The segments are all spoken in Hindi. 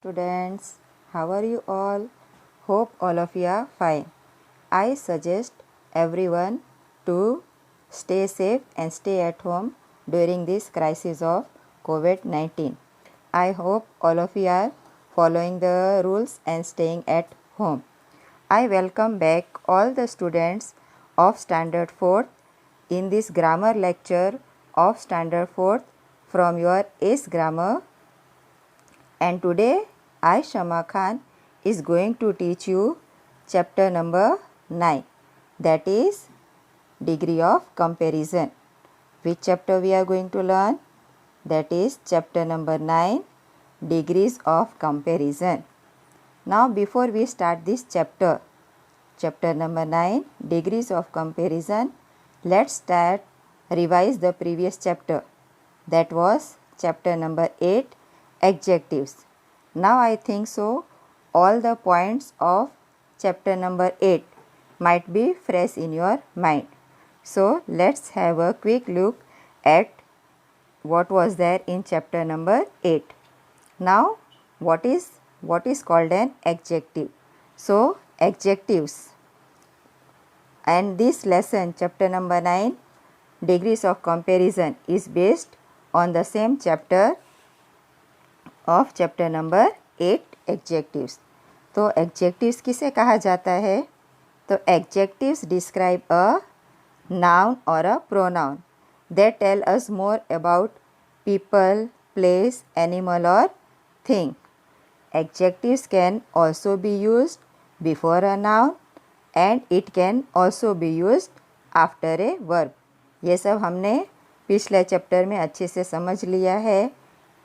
Students, how are you all? Hope all of you are fine. I suggest everyone to stay safe and stay at home during this crisis of COVID-19. I hope all of you are following the rules and staying at home. I welcome back all the students of Standard 4th in this grammar lecture of Standard 4th from your ACE Grammar, and today I, Shama Khan, is going to teach you chapter number 9, that is degree of comparison. Which chapter we are going to learn? That is chapter number 9, degrees of comparison. Now before we start this chapter number 9, degrees of comparison, let's start revise the previous chapter, that was chapter number 8, adjectives. Now I think so all the points of chapter number 8 might be fresh in your mind. So let's have a quick look at what was there in chapter number 8. Now what is called an adjective? So adjectives, and this lesson chapter number 9, degrees of comparison, is based on the same chapter of chapter number 8, adjectives. तो adjectives किसे कहा जाता है? तो adjectives describe a noun or a pronoun. They tell us more about people, place, animal or thing. Adjectives can also be used before a noun and it can also be used after a verb. ये सब हमने पिछले चैप्टर में अच्छे से समझ लिया है,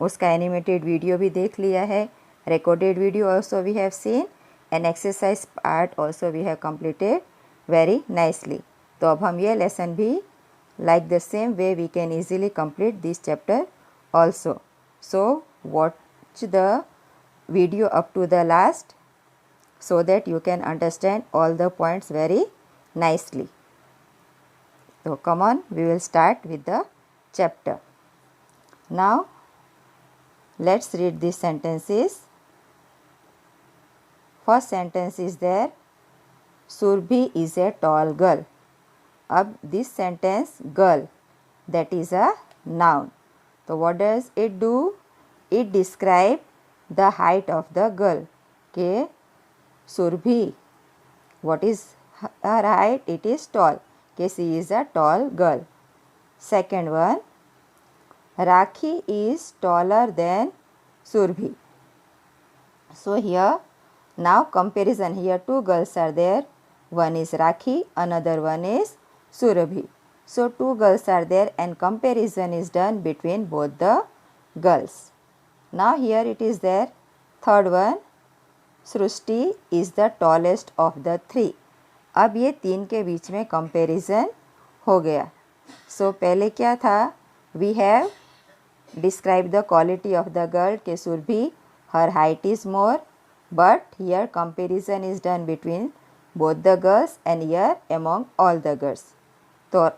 उसका एनिमेटेड वीडियो भी देख लिया है, recorded video also we have seen, and exercise part also we have completed very nicely. तो अब हम ये lesson भी like the same way we can easily complete this chapter also. So watch the video up to the last so that you can understand all the points very nicely. So come on, we will start with the chapter. Now let's read these sentences. First sentence is there, Surbhi is a tall girl. Ab this sentence girl, that is a noun. So what does it do? It describes the height of the girl. Okay, Surbhi, what is her height? It is tall. Okay, she is a tall girl. Second one, Rakhi is taller than Surbhi. So here now comparison, here two girls are there, one is Rakhi, another one is Surabhi. So two girls are there and comparison is done between both the girls. Now here it is there, third one, Srushti is the tallest of the three. अब ये तीन के बीच में कंपैरिजन हो गया. सो पहले क्या था, we have describe the quality of the girl के Surabhi, her height is more, but here comparison is done between both the girls and here among all the girls. तो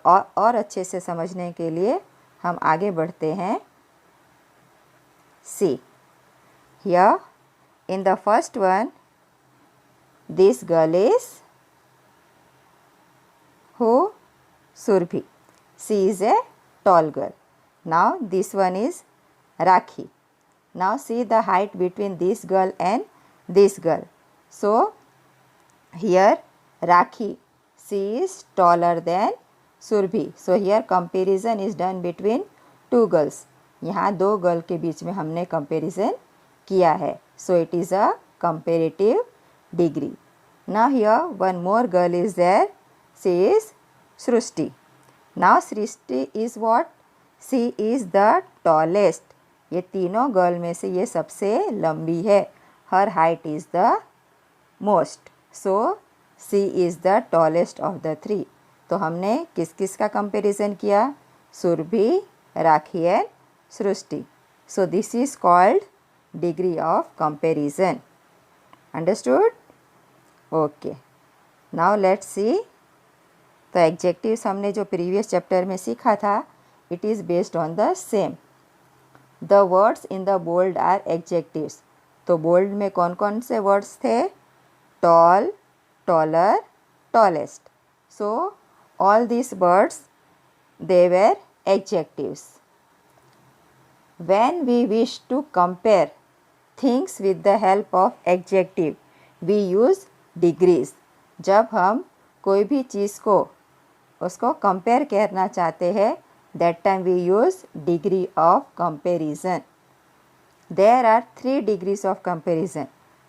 और अच्छे से समझने के लिए हम आगे बढ़ते हैं. See here in the first one, this girl is who? Surbhi. She is a tall girl. Now this one is Rakhi. Now see the height between this girl and this girl. So here Rakhi, she is taller than Surbhi. So here comparison is done between two girls. यहाँ दो गर्ल के बीच में हमने कंपैरिजन किया है. So it is a comparative degree. Now here one more girl is there. She is Srushti. Now Srushti is what? She is the tallest. ये तीनों गर्ल में से ये सबसे लंबी है. Her height is the most. So she is the tallest of the three. तो हमने किस किस का कंपैरिजन किया? Surabhi, Rakhi and Srishti. So this is called degree of comparison. Understood? Okay. Now let's see. तो एग्जेक्टिव्स हमने जो प्रीवियस चैप्टर में सीखा था, it is based on the same. The words in the bold are adjectives. तो बोल्ड में कौन कौन से वर्ड्स थे? Tall, taller, tallest. So all these words, they were adjectives. When we wish to compare things with the help of adjective, we use degrees. जब हम कोई भी चीज़ को उसको कंपेयर करना चाहते हैं, that time we use degree of comparison. There are 3 degrees of comparison.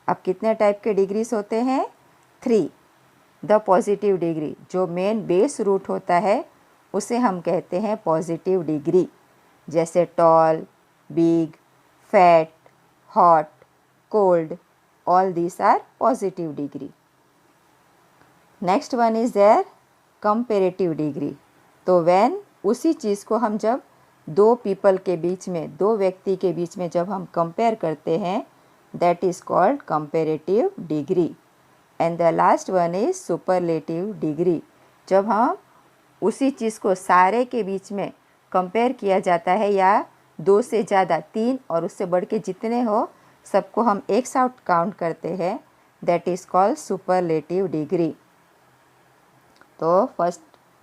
अब कितने टाइप के डिग्रीज होते हैं? 3. द पॉजिटिव डिग्री, जो मेन बेस रूट होता है उसे हम कहते हैं पॉजिटिव डिग्री, जैसे tall, big, fat, hot, cold, all these are positive degree. Next one is there comparative degree. तो व्हेन उसी चीज़ को हम जब दो पीपल के बीच में, दो व्यक्ति के बीच में जब हम कंपेयर करते हैं, that is called comparative degree. And the last one is superlative degree. जब हम उसी चीज़ को सारे के बीच में कंपेयर किया जाता है, या 2 से ज़्यादा, 3 और उससे बढ़ के जितने हो सबको हम एक साथ काउंट करते हैं, that is called superlative degree. तो first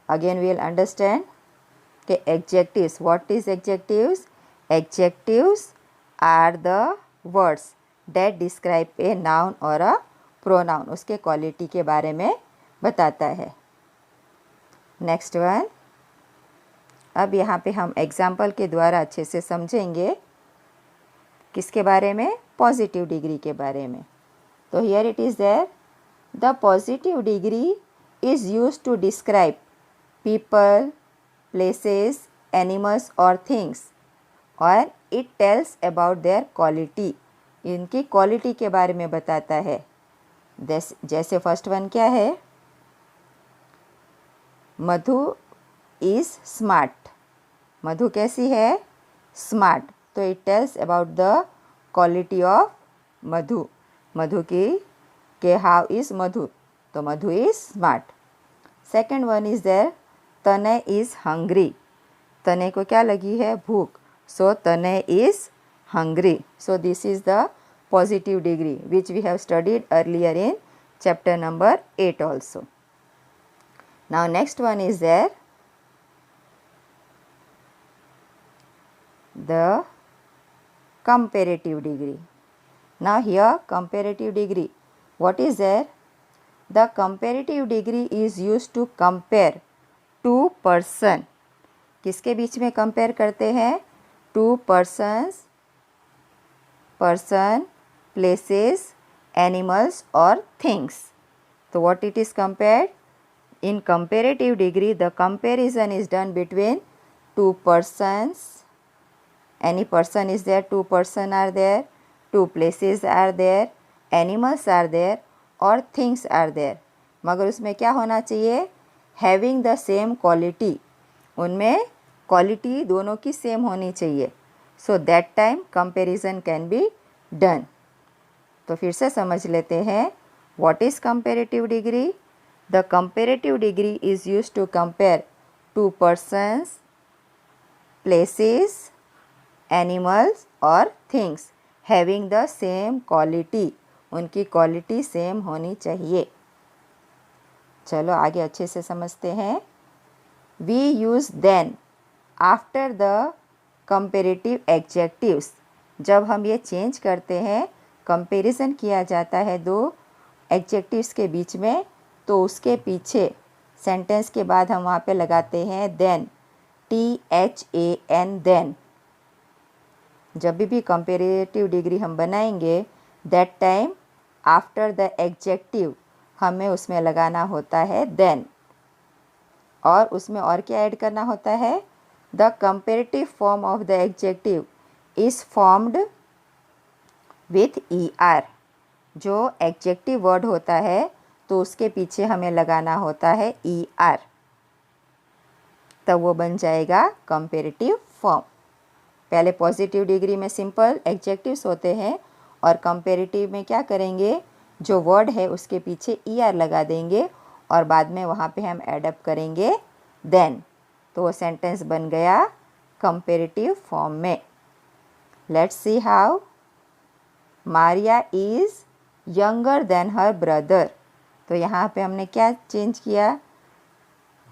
again we will understand कि adjectives. What is adjectives? Adjectives are the words that describe a noun और अ प्रोनाउन. उसके क्वालिटी के बारे में बताता है. नेक्स्ट वन, अब यहाँ पे हम एग्जाम्पल के द्वारा अच्छे से समझेंगे. किसके बारे में? पॉजिटिव डिग्री के बारे में. तो here it is there, the positive degree is used to describe people, places, animals और थिंग्स, और it tells about their quality. इनकी क्वालिटी के बारे में बताता है. जैसे फर्स्ट वन क्या है? मधु इज़ स्मार्ट. मधु कैसी है? स्मार्ट. तो it tells about the quality of Madhu. Madhu की के हाउ इज़ मधु, तो Madhu is smart. Second one is there, Tanay is hungry. Tanay को क्या लगी है? भूख. So Tanay is hungry. So this is the positive degree which we have studied earlier in chapter number 8 also. Now next one is there, the comparative degree. Now here comparative degree, what is there? The comparative degree is used to compare two person. किसके बीच में कंपेयर करते हैं? Two persons, person, places, animals or things. So what it is compared? In comparative degree, the comparison is done between two persons. Any person is there, two person are there, two places are there, animals are there और things are there. मगर उसमें क्या होना चाहिए? Having the same quality. उनमें क्वालिटी दोनों की सेम होनी चाहिए. So that time comparison can be done. तो फिर से समझ लेते हैं. What is comparative degree? The comparative degree is used to compare two persons, places, animals और things having the same quality. उनकी क्वालिटी सेम होनी चाहिए. चलो आगे अच्छे से समझते हैं. We use then after the comparative adjectives. जब हम ये चेंज करते हैं, कंपैरिजन किया जाता है दो एडजेक्टिव्स के बीच में, तो उसके पीछे सेंटेंस के बाद हम वहाँ पे लगाते हैं देन. THAN then. जब भी कंपेरेटिव डिग्री हम बनाएंगे, that time after the adjective हमें उसमें लगाना होता है देन. और उसमें और क्या ऐड करना होता है? The comparative form of the adjective is formed with ER. जो एडजेक्टिव वर्ड होता है तो उसके पीछे हमें लगाना होता है ER, तब वो बन जाएगा कंपेरेटिव फॉर्म. पहले पॉजिटिव डिग्री में सिंपल एडजेक्टिव्स होते हैं और कंपेरेटिव में क्या करेंगे? जो वर्ड है उसके पीछे ER लगा देंगे और बाद में वहाँ पे हम एडअप करेंगे देन. तो वो सेंटेंस बन गया कंपेरेटिव फॉर्म में. Let's see how. Maria is younger than her brother. तो यहाँ पे हमने क्या चेंज किया,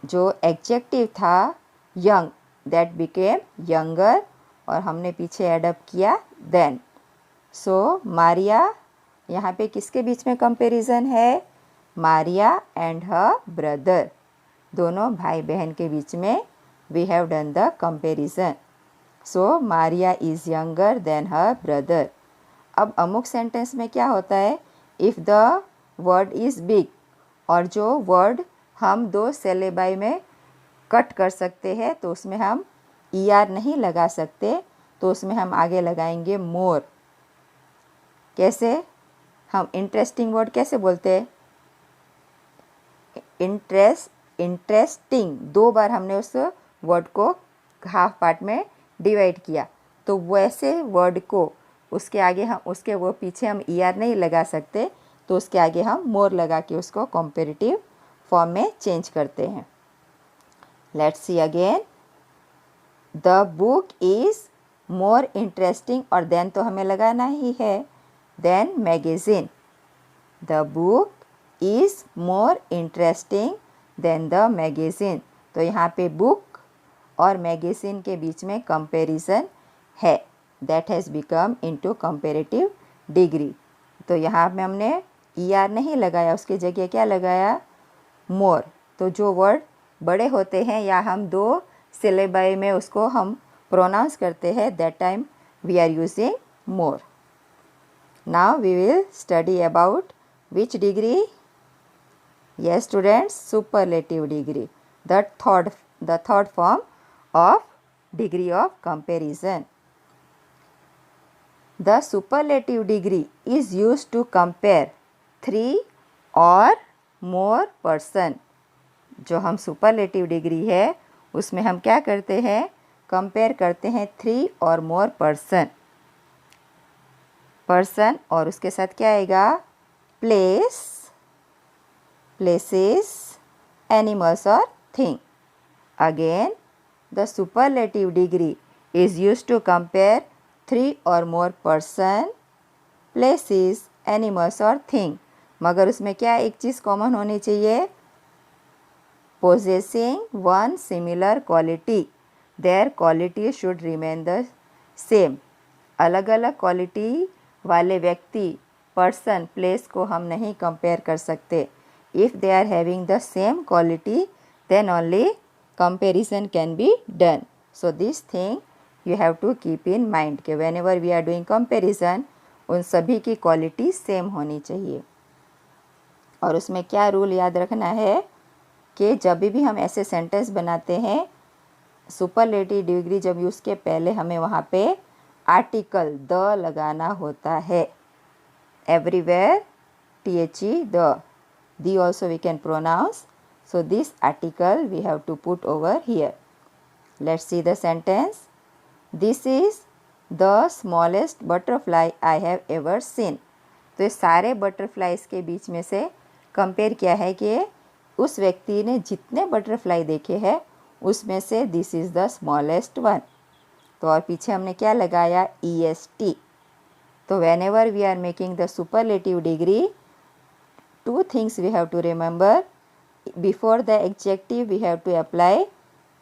जो एडजेक्टिव था यंग दैट बिकेम यंगर और हमने पीछे एडअप किया देन। सो मारिया, यहाँ पे किसके बीच में कंपैरिजन है, मारिया एंड हर ब्रदर, दोनों भाई बहन के बीच में we have done the comparison. So Maria is younger than her brother. अब अमुक सेंटेंस में क्या होता है, if the word is big, और जो वर्ड हम 2 सिलेबाई में कट कर सकते हैं तो उसमें हम ER नहीं लगा सकते, तो उसमें हम आगे लगाएंगे मोर। कैसे, हम इंटरेस्टिंग वर्ड कैसे बोलते हैं, इंटरेस्टिंग, 2 बार हमने उस वर्ड को हाफ पार्ट में डिवाइड किया, तो वैसे वर्ड को उसके आगे हम उसके वो पीछे हम ER नहीं लगा सकते, तो उसके आगे हम मोर लगा के उसको कॉम्पेरेटिव फॉर्म में चेंज करते हैं। Let's see again, the book is more interesting, और देन तो हमें लगाना ही है, than magazine. The book is more interesting than the magazine. तो यहाँ पे बुक और मैगज़ीन के बीच में कंपैरिजन है, that has become into comparative degree. तो यहाँ पे हमने ER नहीं लगाया, उसकी जगह क्या लगाया, मोर। तो जो वर्ड बड़े होते हैं या हम 2 सिलेबाई में उसको हम प्रोनाउंस करते हैं, that time we are using more. Now we will study about which degree? Yes students, superlative degree, the third form of degree of comparison. The superlative degree is used to compare 3 or more person. जो हम सुपरलेटिव डिग्री है उसमें हम क्या करते हैं, कंपेयर करते हैं 3 और मोर पर्सन, और उसके साथ क्या आएगा, प्लेस, प्लेसेस, एनिमल्स और thing. Again the superlative degree is used to compare 3 और मोर पर्सन, प्लेसेस, एनिमल्स और थिंग, मगर उसमें क्या एक चीज़ कॉमन होनी चाहिए, possessing one similar quality, their quality should remain the same. अलग अलग क्वालिटी वाले व्यक्ति, पर्सन, प्लेस को हम नहीं कंपेयर कर सकते। If they are having the same quality then only comparison can be done. So this thing you have to keep in mind कि whenever we are doing comparison उन सभी की क्वालिटी सेम होनी चाहिए। और उसमें क्या रूल याद रखना है कि जब भी हम ऐसे सेंटेंस बनाते हैं, सुपरलेटिव डिग्री जब यूज़ के पहले हमें वहाँ पे आर्टिकल द लगाना होता है। Everywhere THE the also we can pronounce. So this article we have to put over here. Let's see the sentence. This is the smallest butterfly I have ever seen. तो ये सारे बटरफ्लाइज के बीच में से कंपेयर किया है कि उस व्यक्ति ने जितने बटरफ्लाई देखे हैं उसमें से this is the smallest one. तो और पीछे हमने क्या लगाया, EST। तो whenever we are making the superlative degree, 2 things we have to remember. Before the adjective we have to apply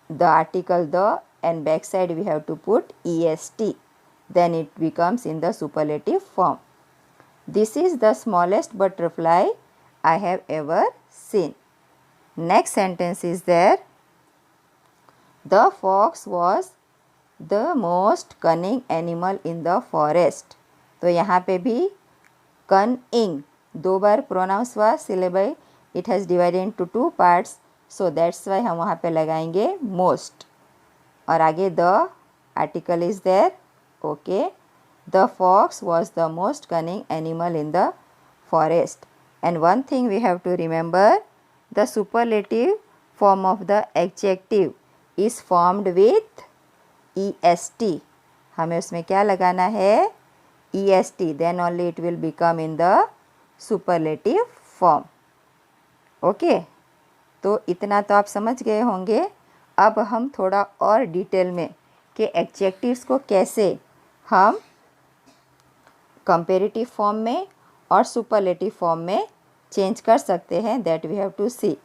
the article the, and backside we have to put EST. Then it becomes in the superlative form. This is the smallest butterfly I have ever seen. Next sentence is there. The fox was the most cunning animal in the forest. तो यहाँ पे भी cunning 2 बार प्रोनाउंस हुआ, syllable it has divided into 2 parts, so that's why हम वहाँ पे लगाएंगे मोस्ट। और आगे the article is there, okay. The fox was the most cunning animal in the forest. And one thing we have to remember, the superlative form of the adjective is formed with EST। हमें उसमें क्या लगाना है, EST, then only it will become in the superlative form. Okay, तो इतना तो आप समझ गए होंगे। अब हम थोड़ा और डिटेल में कि एडजेक्टिव्स को कैसे हम कंपेरेटिव फॉर्म में और सुपरलेटिव फॉर्म में चेंज कर सकते हैं, that we have to see.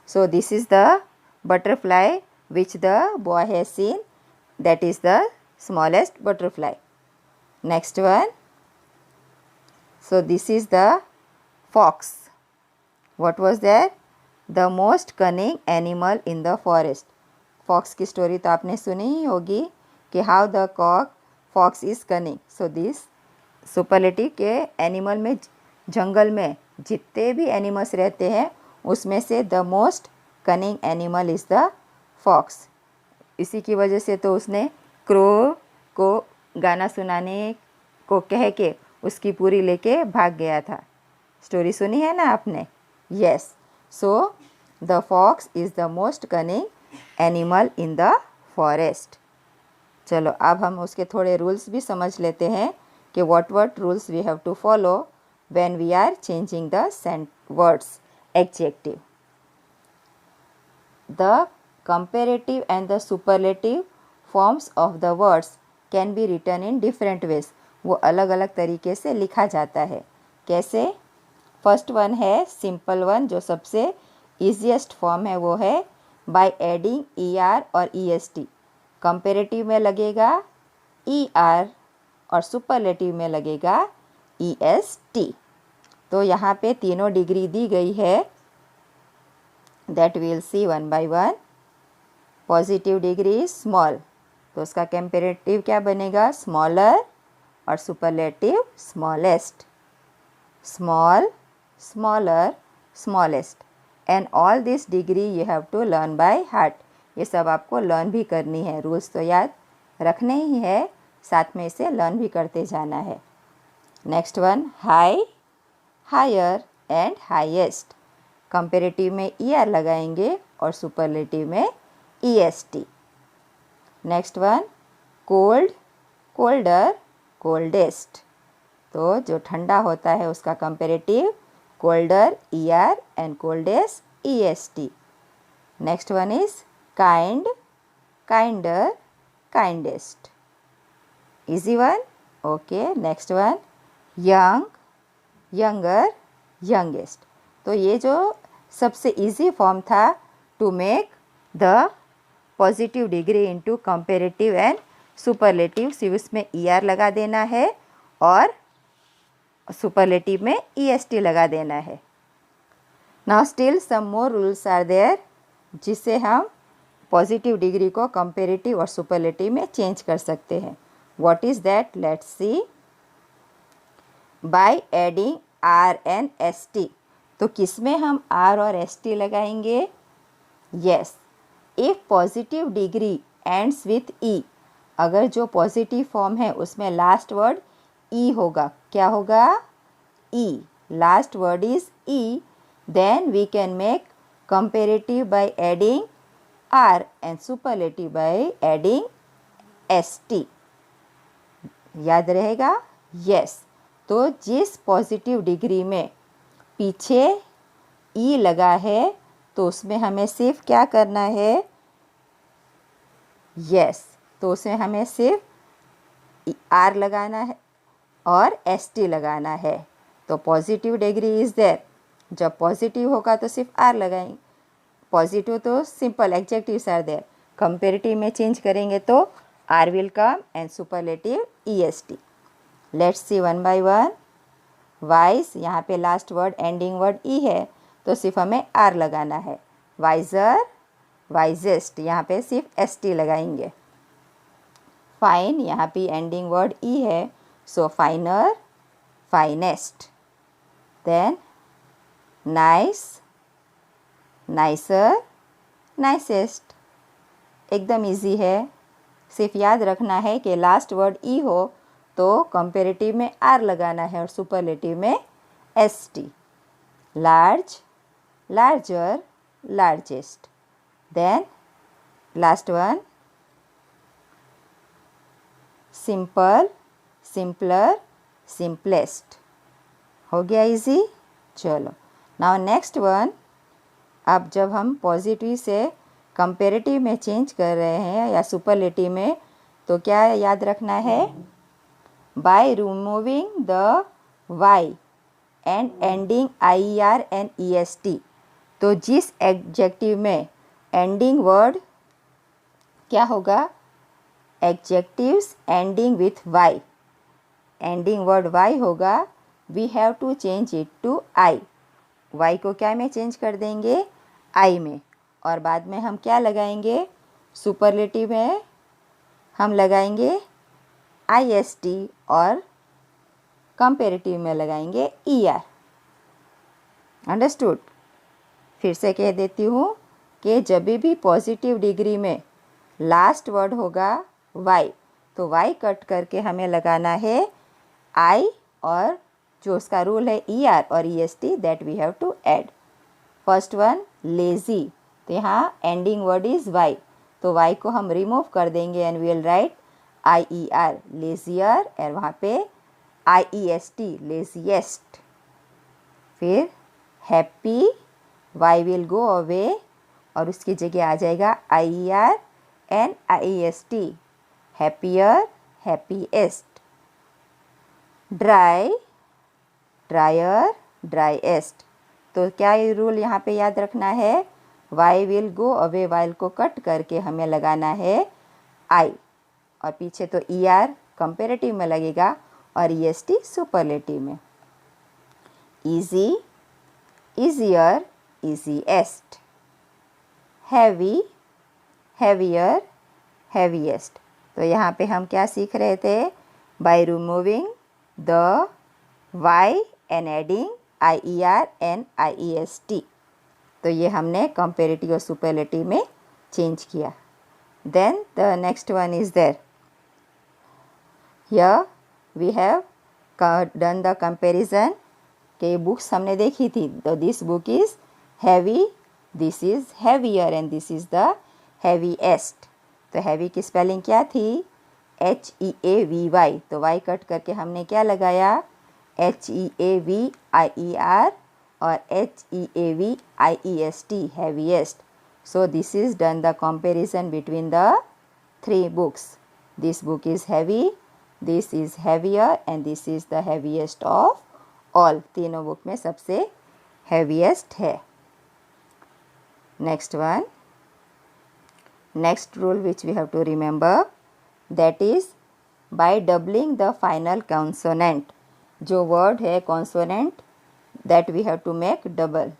So this is the butterfly which the boy has seen, that is the smallest butterfly. Next one. So this is the fox. What was there? The most cunning animal in the forest. Fox की स्टोरी तो आपने सुनी ही होगी कि how the fox is cunning. So this superlative के एनिमल में, जंगल में जितने भी एनिमल्स रहते हैं उसमें से the most cunning animal is the fox. इसी की वजह से तो उसने क्रो को गाना सुनाने को कह के उसकी पूरी लेके भाग गया था. स्टोरी सुनी है ना आपने? Yes. So the fox is the most cunning animal in the forest. चलो अब हम उसके थोड़े रूल्स भी समझ लेते हैं कि what rules we have to follow when we are changing the words adjective. The comparative and the superlative forms of the words can be written in different ways. वो अलग अलग तरीके से लिखा जाता है. कैसे? फर्स्ट वन है सिंपल वन, जो सबसे ईजीएस्ट फॉर्म है, वो है बाय एडिंग ER और EST. कंपेरेटिव में लगेगा ER और सुपरलेटिव में लगेगा EST. तो यहाँ पे तीनों डिग्री दी गई है, that will see one by one. Positive degree small, तो उसका कंपेरेटिव क्या बनेगा? स्मॉलर. और superlative smallest. Small, smaller, smallest. And all this degree you have to learn by heart. ये सब आपको लर्न भी करनी है. रूल्स तो याद रखने ही है, साथ में इसे लर्न भी करते जाना है. Next one, high, higher and highest. Comparative में ER लगाएंगे और सुपरलेटिव में EST. Next one, cold, colder, coldest. तो जो ठंडा होता है उसका comparative colder ER and coldest EST. Next one is kind, kinder, kindest. Easy one? Okay. Next one, young, younger, youngest. तो ये जो सबसे easy form था to make the positive degree into comparative and superlative. सिर्फ उसमें ER लगा देना है और सुपरलेटिव में EST लगा देना है. Now still some more rules are there, जिससे हम पॉजिटिव डिग्री को कंपेरेटिव और सुपरलेटिव में चेंज कर सकते हैं. What is that? Let's see. By adding R and ST. तो किस में हम R और ST लगाएंगे? Yes. If positive degree ends with E, अगर जो पॉजिटिव फॉर्म है उसमें लास्ट वर्ड E होगा. क्या होगा? E. Last word is E. Then we can make comparative by adding R and superlative by adding ST. याद रहेगा? यस. तो जिस पॉजिटिव डिग्री में पीछे E लगा है तो उसमें हमें सिर्फ क्या करना है? यस. तो उसमें हमें सिर्फ R लगाना है और ST लगाना है. तो पॉजिटिव डिग्री इज़ देयर. जब पॉजिटिव होगा तो सिर्फ R लगाएंगे. पॉजिटिव तो simple adjectives are there. Comparative में चेंज करेंगे तो R will come and superlative EST. Let's see one by one. वाइज, यहाँ पे last word ending word E है तो सिर्फ हमें R लगाना है. वाइजर, वाइजेस्ट, यहाँ पे सिर्फ ST लगाएंगे. फाइन, यहाँ पे एंडिंग वर्ड E है so finer, finest. Then nice, nicer, nicest. एकदम इजी है. सिर्फ याद रखना है कि लास्ट वर्ड E हो तो कंपेरेटिव में R लगाना है और सुपरलेटिव में ST. Large, larger, largest. Then last one simple, simpler, simplest. हो गया इजी. चलो नाउ नेक्स्ट वन. अब जब हम पॉजिटिव से कंपेरेटिव में चेंज कर रहे हैं या सुपरलेटिव में तो क्या याद रखना है? by removing the y and ending IER and EST। तो जिस एडजेक्टिव में एंडिंग वर्ड क्या होगा, adjectives ending with y, ending word y होगा, we have to change it to I. y को क्या में चेंज कर देंगे, i में, और बाद में हम क्या लगाएंगे, सुपरलेटिव में हम लगाएंगे IST और कंपेरेटिव में लगाएंगे ER। अंडरस्टूड। फिर से कह देती हूँ कि जब भी पॉजिटिव डिग्री में लास्ट वर्ड होगा y, तो y कट करके हमें लगाना है I, और जो उसका रूल है ER और EST that we have to add. First one lazy, तो यहाँ एंडिंग वर्ड इज़ y, तो y को हम रिमूव कर देंगे and we will write IER lazier, और वहाँ पे IEST लेजिएस्ट। फिर happy, y will go away और उसकी जगह आ जाएगा IER and IEST, happier happiest. Dry, drier driest, तो क्या ये रूल यहाँ पे याद रखना है, y will go away, while को कट करके हमें लगाना है I, और पीछे तो ER कंपेरेटिव में लगेगा और EST सुपरलेटिव में। Easy, easier easiest. Heavy, heavier heaviest, तो यहाँ पे हम क्या सीख रहे थे, by removing the y and adding IER and IEST, तो ये हमने कंपेरेटिव और सुपरलेटिव में चेंज किया। Then the next one is there, here we have done the comparison के बुक्स हमने देखी थी, तो this book is heavy, this is heavier and this is the heaviest. तो हैवी की स्पेलिंग क्या थी, HEAVY, तो y कट करके हमने क्या लगाया, HEAVIER और HEAVIEST heaviest। So this is done the comparison between the three books. This book is heavy, this is heavier and this is the heaviest of all। तीनों बुक में सबसे heaviest है। Next one, next rule which we have to remember, that is by doubling the final consonant। जो वर्ड है consonant that we have to make double,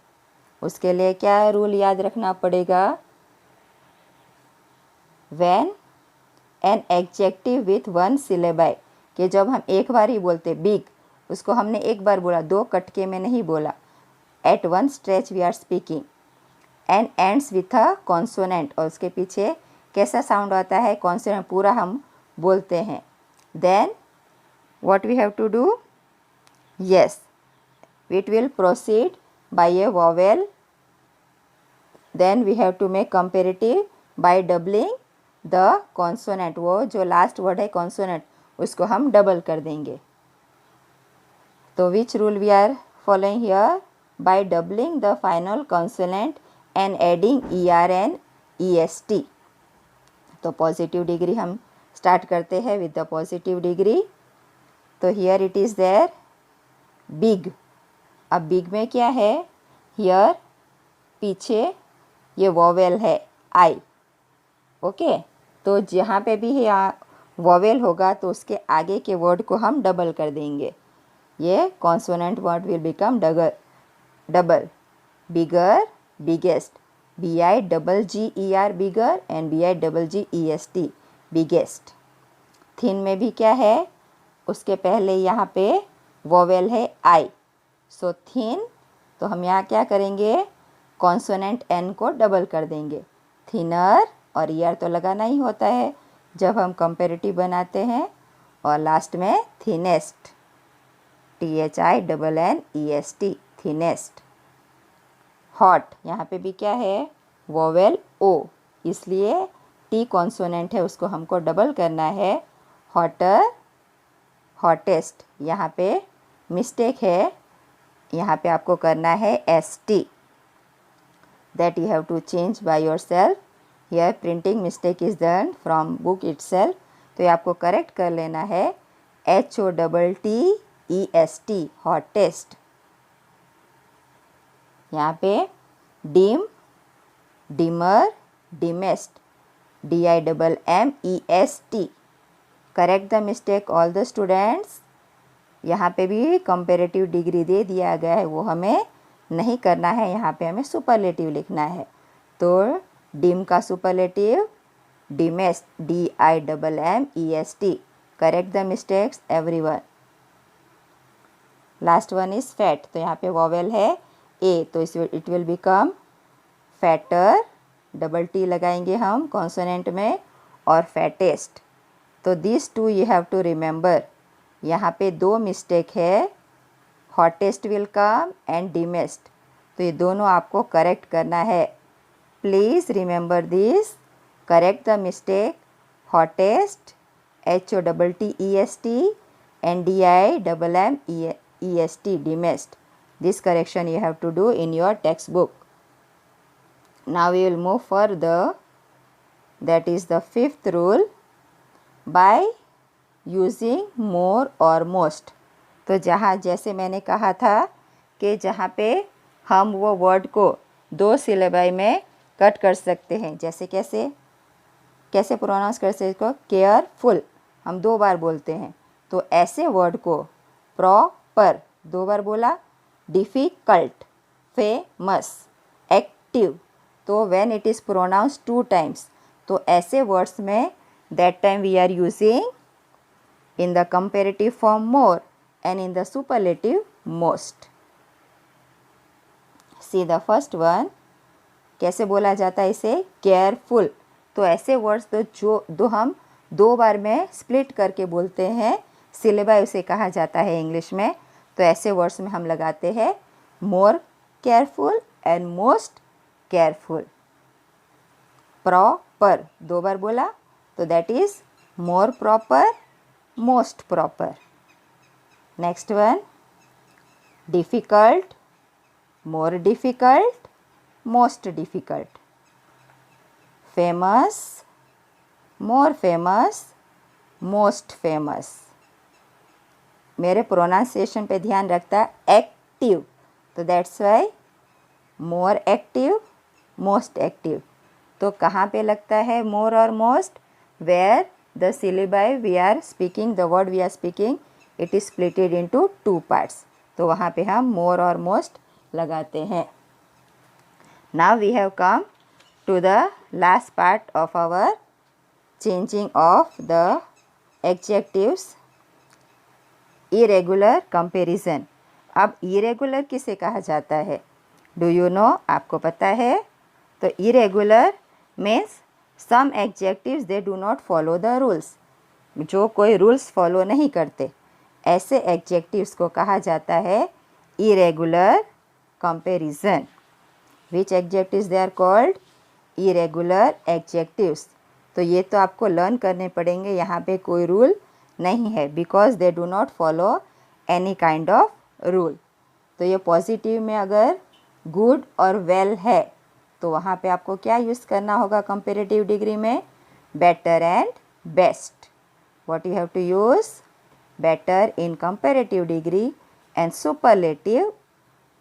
उसके लिए क्या रूल याद रखना पड़ेगा, when an adjective with one syllable, कि जब हम एक बार ही बोलते बिग, उसको हमने एक बार बोला, दो कटके में नहीं बोला, at one stretch we are speaking, and ends with a consonant, और उसके पीछे कैसा साउंड आता है, कॉन्सोनेंट पूरा हम बोलते हैं, then what we have to do, yes, it will proceed by a vowel, then we have to make comparative by doubling the consonant। वो जो लास्ट वर्ड है कॉन्सोनेंट उसको हम डबल कर देंगे। तो which rule we are following here, by doubling the final consonant and adding ER and EST। तो पॉजिटिव डिग्री हम स्टार्ट करते हैं विद द पॉजिटिव डिग्री। तो here it is there big, अब बिग में क्या है, हियर पीछे ये वोवेल है आई, ओके, तो जहाँ पे भी वोवेल होगा तो उसके आगे के वर्ड को हम डबल कर देंगे, ये consonant word will become double, bigger biggest, BIGGER bigger and BIGGEST biggest. Thin में भी क्या है, उसके पहले यहाँ पे वोवेल है आई, सो थिन, तो हम यहाँ क्या करेंगे, कॉन्सोनेंट एन को डबल कर देंगे, थिनर, और ईयर तो लगाना ही होता है जब हम कंपेरेटिव बनाते हैं, और लास्ट में थिनेस्ट, THINNEST थिनेस्ट। हॉट, यहाँ पे भी क्या है, वोवेल ओ, इसलिए टी कॉन्सोनेंट है उसको हमको डबल करना है, हॉटर हॉटेस्ट। यहाँ पे मिस्टेक है, यहाँ पे आपको करना है ST, that you have to change by yourself, here printing mistake is done from book itself, तो ये आपको करेक्ट कर लेना है, HOTTEST, hottest। यहाँ पे dim, dimmer, dimmest, DIMMEST। Correct the mistake all the students. यहाँ पे भी कंपेरेटिव डिग्री दे दिया गया है, वो हमें नहीं करना है, यहाँ पे हमें सुपरलेटिव लिखना है। तो डिम का superlative dimmest, DIMMEST। Correct the mistakes everyone. Last one is fat, तो यहाँ पे वॉवेल है ए, तो it will become fatter, double T लगाएंगे हम कॉन्सोनेंट में, और फैटेस्ट। तो this two you have to remember. यहाँ पे दो मिस्टेक है, hottest will come and dimmest, तो ये दोनों आपको करेक्ट करना है। Please remember this, correct the mistake, hottest HOTTEST and DIMMEST, dimmest. This correction you have to do in your textbook. Now we will move further, that is the fifth rule, by using more or most। तो जहाँ जैसे मैंने कहा था कि जहाँ पे हम वो वर्ड को दो सिलेबाई में कट कर सकते हैं, जैसे कैसे प्रोनाउंस कर सकते इसको, केयरफुल हम दो बार बोलते हैं, तो ऐसे वर्ड को प्रॉपर दो बार बोला, डिफ़िकल्ट, फेमस, एक्टिव, तो when it is pronounce 2 times, तो ऐसे वर्ड्स में that time we are using in the comparative form more and in the superlative most। See the first one, कैसे बोला जाता है इसे, केयरफुल। तो ऐसे वर्ड्स दो हम दो बार में स्प्लिट करके बोलते हैं, सिलेबाई उसे कहा जाता है इंग्लिश में। तो ऐसे वर्ड्स में हम लगाते हैं more careful and most careful. Proper दो बार बोला, तो that is more proper, most proper। Next one, difficult, more difficult, most difficult। famous, more famous, most famous। मेरे प्रोनाउंसिएशन पे ध्यान रखता है, एक्टिव, तो that's why more active, most active. तो कहाँ पे लगता है मोर और most, where the syllabi we are speaking, the word we are speaking, it is splitted into 2 parts, तो वहाँ पे हम more और most लगाते हैं। Now we have come to the last part of our changing of the adjectives, irregular comparison। अब irregular किसे कहा जाता है, do you know, आपको पता है? तो irregular means some adjectives they do not follow the rules, जो कोई रूल्स फॉलो नहीं करते, ऐसे एडजेक्टिव्स को कहा जाता है irregular comparison। which adjectives they are called, irregular adjectives। तो ये तो आपको लर्न करने पड़ेंगे, यहाँ पे कोई रूल नहीं है, because they do not follow any kind of rule. तो ये पॉजिटिव में अगर गुड और वेल है, तो वहाँ पे आपको क्या यूज़ करना होगा कंपेरेटिव डिग्री में, better and best. What you have to use, better in comparative degree and superlative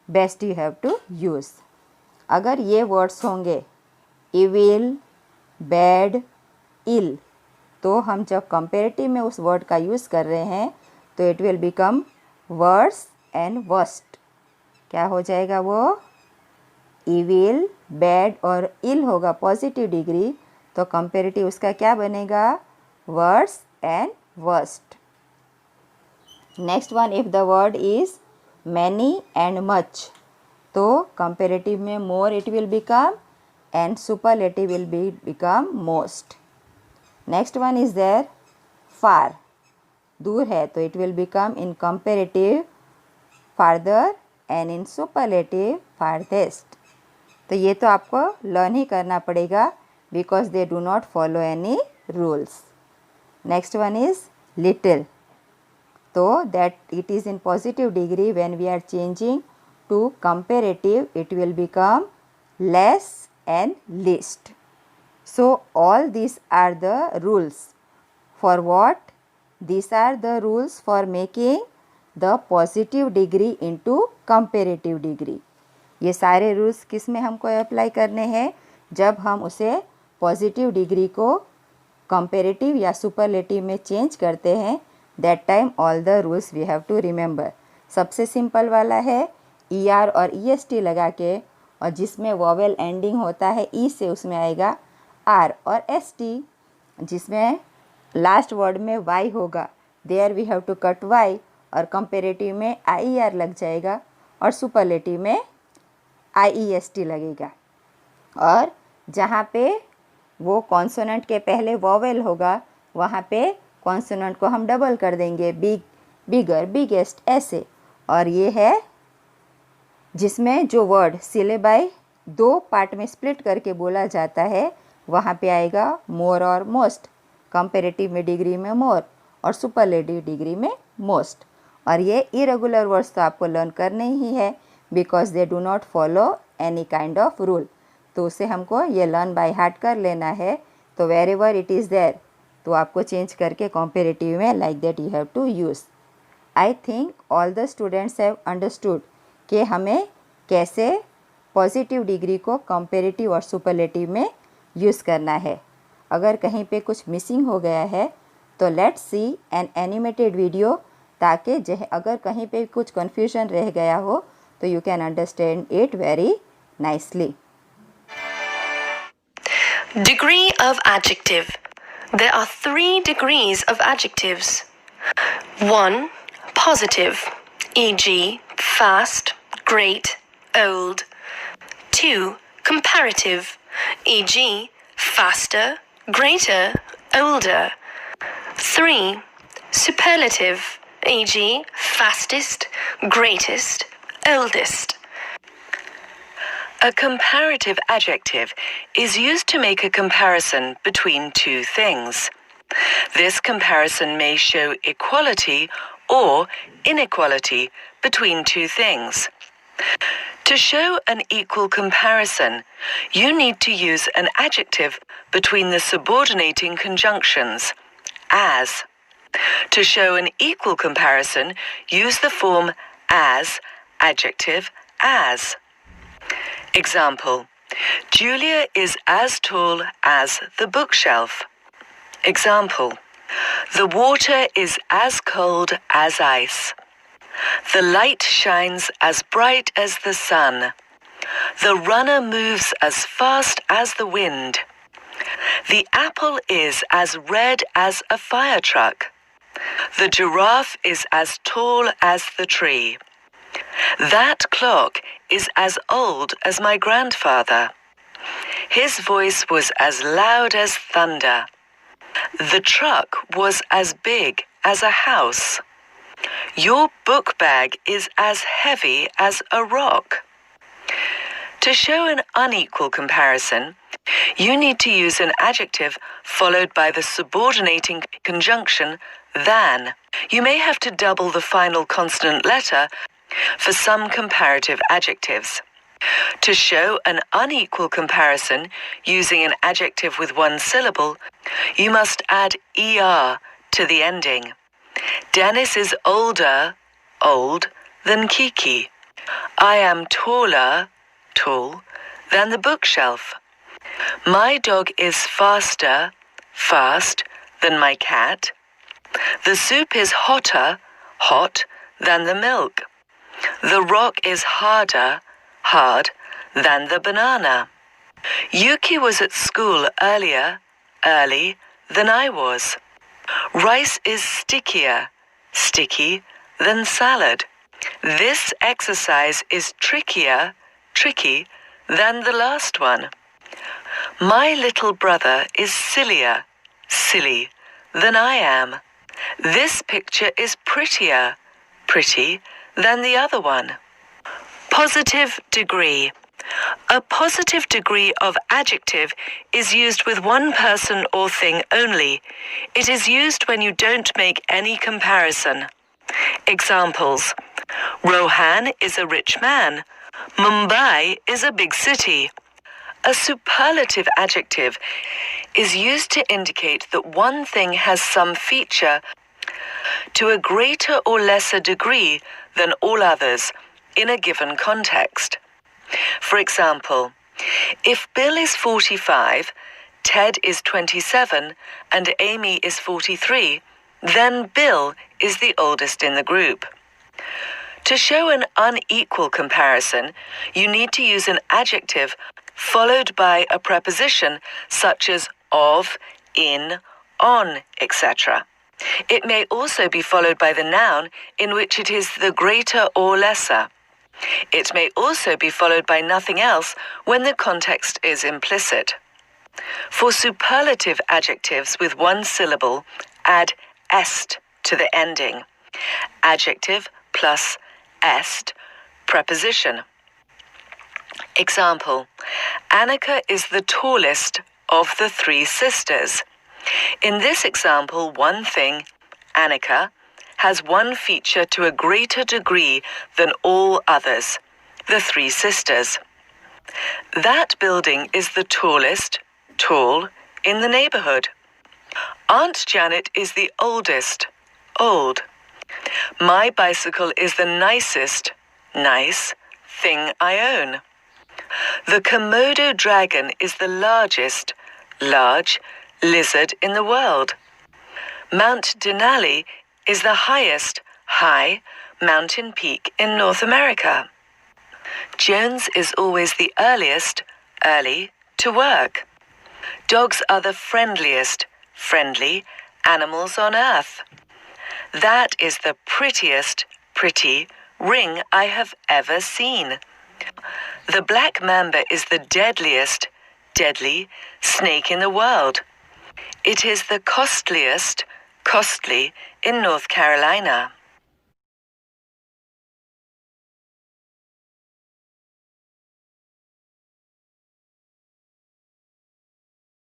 best you have to use. अगर ये वर्ड्स होंगे इविल, बैड, इल, तो हम जब कंपेरेटिव में उस वर्ड का यूज़ कर रहे हैं तो it will become verse and worst. क्या हो जाएगा वो, इविल, बैड और इल होगा पॉजिटिव डिग्री, तो कंपेरेटिव उसका क्या बनेगा, worse and worst. Next one, if the word is many and much, तो कंपेरेटिव में more it will become and superlative will become most. Next one is there far, दूर है, तो it will become in comparative farther and in superlative farthest. तो ये तो आपको लर्न ही करना पड़ेगा, because they do not follow any rules. Next one is little, तो that it is in positive degree, when we are changing to comparative it will become less and least. So all these are the rules for what, These are the rules for making the positive degree into comparative degree. ये सारे रूल्स किस में हमको अप्लाई करने हैं? जब हम उसे पॉजिटिव डिग्री को कंपेरेटिव या सुपरलेटिव में चेंज करते हैं, that time all the rules we have to remember. सबसे सिंपल वाला है ER और EST लगा के, और जिसमें वोवेल एंडिंग होता है E से उसमें आएगा R और ST. जिसमें लास्ट वर्ड में Y होगा, there we have to cut Y, और कंपेरेटिव में IER लग जाएगा और सुपरलेटिव में IEST लगेगा. और जहाँ पे वो कॉन्सोनेंट के पहले वोवेल होगा वहाँ पे कॉन्सोनेंट को हम डबल कर देंगे, बिग, बिगर, बिगेस्ट, ऐसे. और ये है जिसमें जो वर्ड सिलेबाई 2 पार्ट में स्प्लिट करके बोला जाता है, वहाँ पे आएगा मोर और मोस्ट. कंपेरेटिव में डिग्री में मोर और सुपरलेटिव डिग्री में मोस्ट. और ये इरेगुलर वर्ड्स तो आपको लर्न करने ही है because they do not follow any kind of rule. तो उसे हमको ये लर्न बाय हार्ट कर लेना है. तो wherever it is there तो आपको चेंज करके कंपेरेटिव में like that you have to use. I think all the students have understood कि हमें कैसे पॉजिटिव डिग्री को कंपेरेटिव और सुपरलेटिव में यूज़ करना है. अगर कहीं पे कुछ मिसिंग हो गया है तो let's see an animated video, ताकि अगर कहीं पे कुछ कन्फ्यूजन रह गया हो तो you can understand it very nicely. Degree of adjective. There are 3 degrees of adjectives. 1. Positive, e.g. fast, great, old. 2. Comparative, e.g. faster, greater, older. 3. Superlative, e.g. fastest, greatest, oldest. A comparative adjective is used to make a comparison between 2 things. This comparison may show equality or inequality between 2 things. To show an equal comparison, you need to use an adjective between the subordinating conjunctions, as. To show an equal comparison, use the form as, adjective, as. Example: Julia is as tall as the bookshelf. Example: The water is as cold as ice. The light shines as bright as the sun. The runner moves as fast as the wind. The apple is as red as a fire truck. The giraffe is as tall as the tree. That clock is as old as my grandfather. His voice was as loud as thunder. The truck was as big as a house. Your book bag is as heavy as a rock. To show an unequal comparison, you need to use an adjective followed by the subordinating conjunction than. You may have to double the final consonant letter for some comparative adjectives. To show an unequal comparison using an adjective with 1 syllable, you must add ER to the ending. Dennis is older, old, than Kiki. I am taller, tall, than the bookshelf. My dog is faster, fast, than my cat. The soup is hotter, hot, than the milk. The rock is harder, hard, than the banana. Yuki was at school earlier, early, than I was. Rice is stickier, sticky, than salad. This exercise is trickier, tricky, than the last one. My little brother is sillier, silly, than I am. This picture is prettier, pretty, than the other one. Positive degree. A positive degree of adjective is used with one person or thing only. It is used when you don't make any comparison. Examples: Rohan is a rich man. Mumbai is a big city. A superlative adjective is used to indicate that one thing has some feature To a greater or lesser degree than all others in a given context. For example, if Bill is 45, Ted is 27, and Amy is 43, then Bill is the oldest in the group. To show an unequal comparison, you need to use an adjective followed by a preposition such as of, in, on, etc. It may also be followed by the noun in which it is the greater or lesser. It may also be followed by nothing else when the context is implicit. For superlative adjectives with one syllable, add est to the ending. Adjective plus est, preposition. Example, Annika is the tallest of the three sisters. In this example, one thing, Annika, has one feature to a greater degree than all others, the three sisters. That building is the tallest, tall, in the neighborhood. Aunt Janet is the oldest, old. My bicycle is the nicest, nice, thing I own. The Komodo dragon is the largest, large, lizard in the world. Mount Denali is the highest, high, mountain peak in North America. Jones is always the earliest, early, to work. Dogs are the friendliest, friendly, animals on earth. That is the prettiest, pretty, ring I have ever seen. The black mamba is the deadliest, deadly, snake in the world. It is the costliest, costly, in North Carolina.